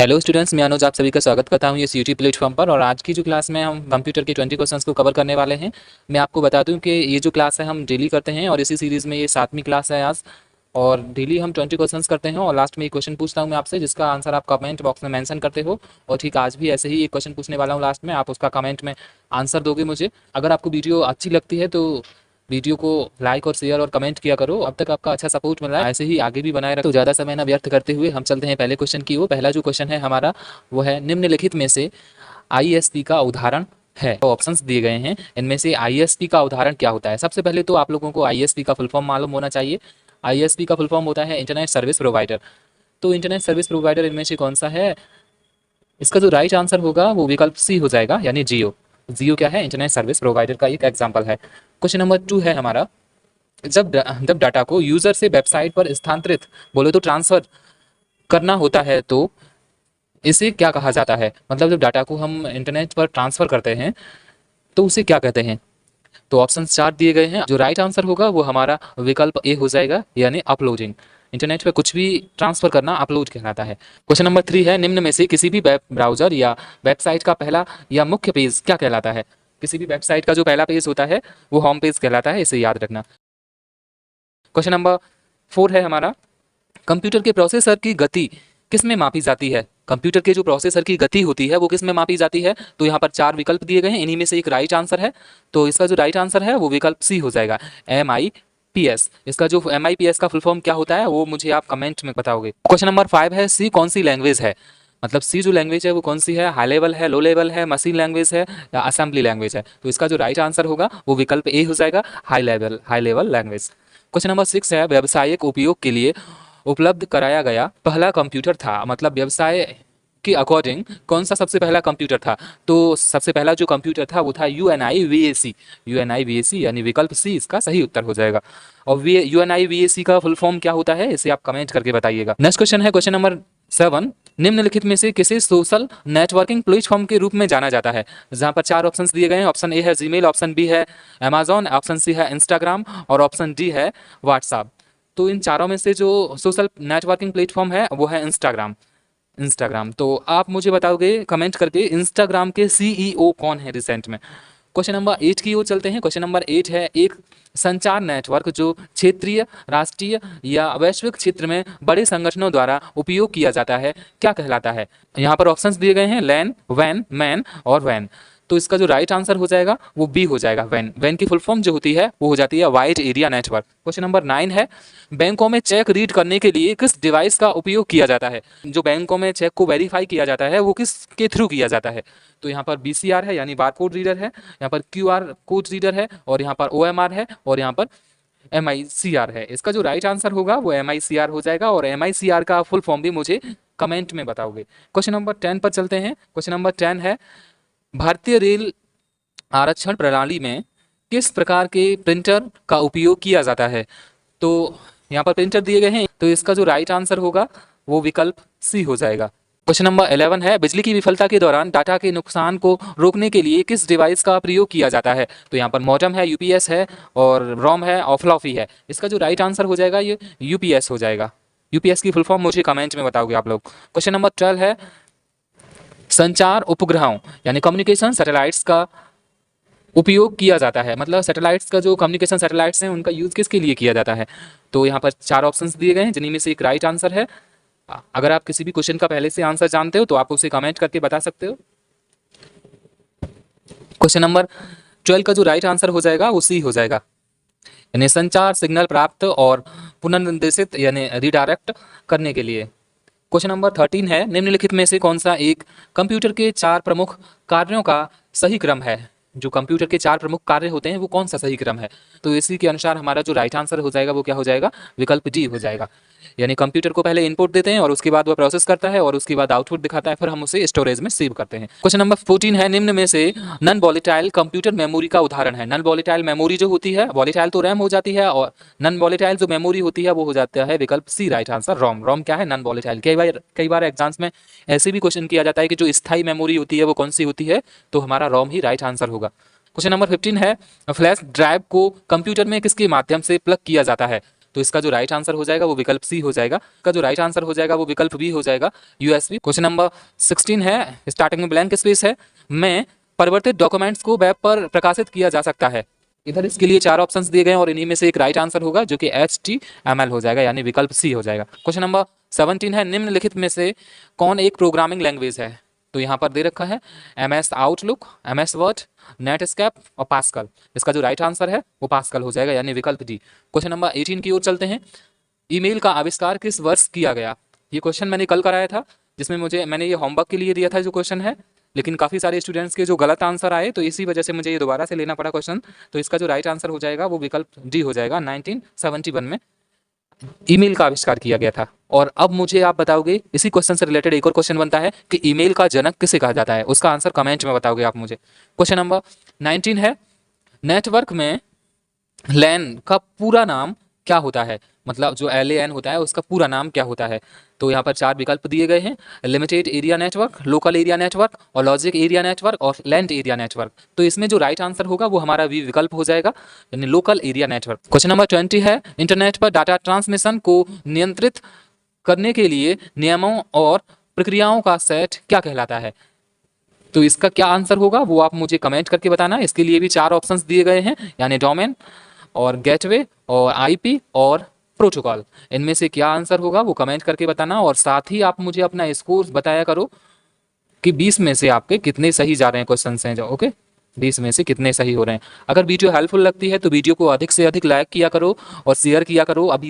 Hello students, मैं अनुज आप सभी का स्वागत करता हूं इस यूट्यूब प्लेटफॉर्म पर। और आज की जो क्लास में हम कंप्यूटर के 20 क्वेश्चंस को कवर करने वाले हैं। मैं आपको बता दूं कि ये जो क्लास है हम डेली करते हैं और इसी सीरीज़ में ये 7वीं क्लास है आज। और डेली हम 20 क्वेश्चंस करते हैं और लास्ट में एक क्वेश्चन पूछता हूं मैं आपसे, जिसका आंसर आप कमेंट बॉक्स में मेंशन करते हो। और ठीक आज भी ऐसे ही एक क्वेश्चन पूछने वाला हूँ, लास्ट में आप उसका कमेंट में आंसर दोगे मुझे। अगर आपको वीडियो अच्छी लगती है तो वीडियो को लाइक और शेयर और कमेंट किया करो। अब तक आपका अच्छा सपोर्ट मिल रहा है, ऐसे ही आगे भी बनाए रखो। तो ज़्यादा समय ना व्यर्थ करते हुए हम चलते हैं पहले क्वेश्चन की ओर। पहला जो क्वेश्चन है हमारा वो है, निम्नलिखित में से आईएसपी का उदाहरण है। तो ऑप्शंस दिए गए हैं, इनमें से आईएसपी का उदाहरण क्या होता है। सबसे पहले तो आप लोगों को आईएसपी का फुल फॉर्म मालूम होना चाहिए। आईएसपी का फुल फॉर्म होता है इंटरनेट सर्विस प्रोवाइडर। तो इंटरनेट सर्विस प्रोवाइडर इनमें से कौन सा है? इसका जो राइट आंसर होगा वो विकल्प सी हो जाएगा, यानी जियो। जियो क्या है? इंटरनेट सर्विस प्रोवाइडर का एक एग्जाम्पल है। क्वेश्चन नंबर 2 है हमारा, जब डाटा को यूजर से वेबसाइट पर स्थानांतरित बोले तो ट्रांसफर करना होता है तो इसे क्या कहा जाता है। मतलब जब डाटा को हम इंटरनेट पर ट्रांसफर करते हैं तो उसे क्या कहते हैं। तो ऑप्शन 4 दिए गए हैं, जो राइट आंसर होगा वो हमारा विकल्प ए हो जाएगा, यानी अपलोडिंग। इंटरनेट पे कुछ भी ट्रांसफर करना अपलोड कहलाता है। क्वेश्चन नंबर 3 है, निम्न में से किसी भी वेब ब्राउजर या वेबसाइट का पहला या मुख्य पेज क्या कहलाता है। किसी भी वेबसाइट का जो पहला पेज होता है वो होम पेज कहलाता है, इसे याद रखना। क्वेश्चन नंबर 4 है हमारा, कंप्यूटर के प्रोसेसर की गति किस में मापी जाती है। कंप्यूटर के जो प्रोसेसर की गति होती है वो किस में मापी जाती है। तो यहाँ पर 4 विकल्प दिए गए हैं, इन्हीं में से एक राइट आंसर है। तो इसका जो राइट आंसर है वो विकल्प सी हो जाएगा, MIPS। इसका जो MIPS का फुल फॉर्म क्या होता है वो मुझे आप कमेंट में बताओगे। क्वेश्चन नंबर 5 है, सी कौन सी लैंग्वेज है। मतलब सी जो लैंग्वेज है वो कौन सी है, हाई लेवल है, लो लेवल है, मशीन लैंग्वेज है या असेंबली लैंग्वेज है। तो इसका जो राइट आंसर होगा वो विकल्प ए हो जाएगा, high level language. Question number 6 है, व्यावसायिक उपयोग के लिए उपलब्ध कराया गया पहला कंप्यूटर था। मतलब व्यवसाय के अकॉर्डिंग कौन सा सबसे पहला कंप्यूटर था। तो सबसे पहला जो कंप्यूटर था वो था UNIVAC। UNIVAC यानी विकल्प सी इसका सही उत्तर हो जाएगा। और UNIVAC का फुल फॉर्म क्या होता है इसे आप कमेंट करके बताइएगा। नेक्स्ट क्वेश्चन है क्वेश्चन नंबर 7, निम्नलिखित में से किसे सोशल नेटवर्किंग प्लेटफॉर्म के रूप में जाना जाता है। जहां पर 4 ऑप्शंस दिए गए हैं। ऑप्शन ए है जीमेल, ऑप्शन बी है अमेजॉन, ऑप्शन सी है इंस्टाग्राम और ऑप्शन डी है व्हाट्सएप। तो इन चारों में से जो सोशल नेटवर्किंग प्लेटफॉर्म है वो है इंस्टाग्राम। इंस्टाग्राम तो आप मुझे बताओगे कमेंट करके इंस्टाग्राम के CEO कौन है रिसेंट में। क्वेश्चन नंबर 8 की ओर चलते हैं। क्वेश्चन नंबर 8 है, एक संचार नेटवर्क जो क्षेत्रीय, राष्ट्रीय या वैश्विक क्षेत्र में बड़े संगठनों द्वारा उपयोग किया जाता है क्या कहलाता है। यहाँ पर ऑप्शंस दिए गए हैं, लैन, वैन, मैन और वैन। तो इसका जो राइट आंसर हो जाएगा वो बी हो जाएगा, वैन। वैन की फुल फॉर्म जो होती है वो हो जाती है wide area network. Question number 9 है, बैंकों में चेक रीड करने के लिए किस डिवाइस का उपयोग किया जाता है। जो बैंकों में चेक को वेरीफाई किया जाता है वो किस के थ्रू किया जाता है। तो यहाँ पर BCR है यानी बार कोड रीडर है, यहाँ पर QR कोड रीडर है और यहाँ पर OMR है और यहाँ पर MICR है। इसका जो राइट आंसर होगा वो MICR हो जाएगा और MICR का फुल फॉर्म भी मुझे कमेंट में बताओगे। क्वेश्चन नंबर 10 पर चलते हैं। क्वेश्चन नंबर 10 है, भारतीय रेल आरक्षण प्रणाली में किस प्रकार के प्रिंटर का उपयोग किया जाता है। तो यहाँ पर प्रिंटर दिए गए हैं, तो इसका जो राइट आंसर होगा वो विकल्प सी हो जाएगा। क्वेश्चन नंबर 11 है, बिजली की विफलता के दौरान डाटा के नुकसान को रोकने के लिए किस डिवाइस का प्रयोग किया जाता है। तो यहाँ पर मॉडेम है, UPS है और रोम है और फ्लॉपी है। इसका जो राइट आंसर हो जाएगा ये UPS हो जाएगा। UPS की फुल फॉर्म मुझे कमेंट में बताओगे आप लोग। क्वेश्चन नंबर 12 है, संचार उपग्रहों यानी कम्युनिकेशन सैटेलाइट्स का उपयोग किया जाता है। मतलब सैटेलाइट्स का जो कम्युनिकेशन सैटेलाइट्स हैं उनका यूज किसके लिए किया जाता है। तो यहाँ पर 4 ऑप्शंस दिए गए हैं, जिन्हीं में से एक राइट आंसर है। अगर आप किसी भी क्वेश्चन का पहले से आंसर जानते हो तो आप उसे कमेंट करके बता सकते हो। क्वेश्चन नंबर 12 का जो राइट आंसर हो जाएगा वो सी हो जाएगा, यानी संचार सिग्नल प्राप्त और पुनर्निर्देशित यानी रिडायरेक्ट करने के लिए। क्वेश्चन नंबर 13 है, निम्नलिखित में से कौन सा एक कंप्यूटर के 4 प्रमुख कार्यों का सही क्रम है। जो कंप्यूटर के 4 प्रमुख कार्य होते हैं वो कौन सा सही क्रम है। तो इसी के अनुसार हमारा जो राइट आंसर हो जाएगा वो क्या हो जाएगा, विकल्प डी हो जाएगा। यानी कंप्यूटर को पहले इनपुट देते हैं और उसके बाद वह प्रोसेस करता है और उसके बाद आउटपुट दिखाता है, फिर हम उसे स्टोरेज में सेव करते हैं। क्वेश्चन नंबर 14 है, निम्न में से नॉन वॉलेटाइल कंप्यूटर मेमोरी का उदाहरण है। नॉन वॉलेटाइल मेमोरी जो होती है, वॉलेटाइल तो रैम हो जाती है और नॉन वॉलेटाइल जो मेमोरी होती है वो हो जाता है विकल्प सी, राइट आंसर रोम। रोम क्या है, नॉन वॉलेटाइल। कई बार एग्जाम्स में ऐसे भी क्वेश्चन किया जाता है कि जो स्थायी मेमोरी होती है वो कौन सी होती है, तो हमारा रोम ही राइट आंसर होगा। क्वेश्चन नंबर 15 है, फ्लैश ड्राइव को कंप्यूटर में किसके माध्यम से प्लग किया जाता है। तो इसका जो राइट आंसर हो जाएगा वो विकल्प सी हो जाएगा। इसका जो राइट आंसर हो जाएगा वो विकल्प बी हो जाएगा, यूएसबी। क्वेश्चन नंबर 16 है, स्टार्टिंग में ब्लैंक स्पेस है, में परिवर्तित डॉक्यूमेंट्स को वेब पर प्रकाशित किया जा सकता है। इधर इसके लिए 4 ऑप्शंस दिए गए हैं और इन्हीं में से एक राइट आंसर होगा जो कि HTML हो जाएगा, यानी विकल्प सी हो जाएगा। क्वेश्चन नंबर 17 है, निम्नलिखित में से कौन एक प्रोग्रामिंग लैंग्वेज है? तो यहाँ पर दे रखा है MS outlook, MS word, Netscape और पास्कल। इसका जो राइट आंसर है वो पास्कल हो जाएगा, यानी विकल्प डी। क्वेश्चन नंबर 18 की ओर चलते हैं। ईमेल का आविष्कार किस वर्ष किया गया? ये क्वेश्चन मैंने कल कराया था, जिसमें मैंने ये होमवर्क के लिए दिया था जो क्वेश्चन है, लेकिन काफ़ी सारे स्टूडेंट्स के जो गलत आंसर आए, तो इसी वजह से मुझे ये दोबारा से लेना पड़ा क्वेश्चन। तो इसका जो राइट आंसर हो जाएगा वो विकल्प डी हो जाएगा। 1971 में ईमेल का आविष्कार किया गया था। और अब मुझे आप बताओगे, इसी क्वेश्चन से रिलेटेड एक और क्वेश्चन बनता है कि ईमेल का जनक किसे कहा जाता है? उसका आंसर कमेंट में बताओगे आप मुझे। क्वेश्चन नंबर 19 है, नेटवर्क में लैन का पूरा नाम क्या होता है? मतलब जो LAN होता है उसका पूरा नाम क्या होता है? तो यहाँ पर 4 विकल्प दिए गए हैं, limited area network, local area network और लॉजिक एरिया नेटवर्क और लैंड एरिया नेटवर्क। तो इसमें जो राइट आंसर होगा वो हमारा भी विकल्प हो जाएगा, यानी local area network. Question number 20 है, इंटरनेट पर डाटा ट्रांसमिशन को नियंत्रित करने के लिए नियमों और प्रक्रियाओं का सेट क्या कहलाता है? तो इसका क्या आंसर होगा वो आप मुझे कमेंट करके बताना। इसके लिए भी 4 ऑप्शंस दिए गए हैं, यानी डोमेन और गेटवे और IP और प्रोटोकॉल। इनमें से क्या आंसर होगा वो कमेंट करके बताना। और साथ ही आप मुझे अपना स्कोर बताया करो कि 20 में से आपके कितने सही जा रहे हैं क्वेश्चन हैं जो, ओके, 20 में से कितने सही हो रहे हैं। अगर वीडियो हेल्पफुल लगती है तो वीडियो को अधिक से अधिक लाइक किया करो और शेयर किया करो। अभी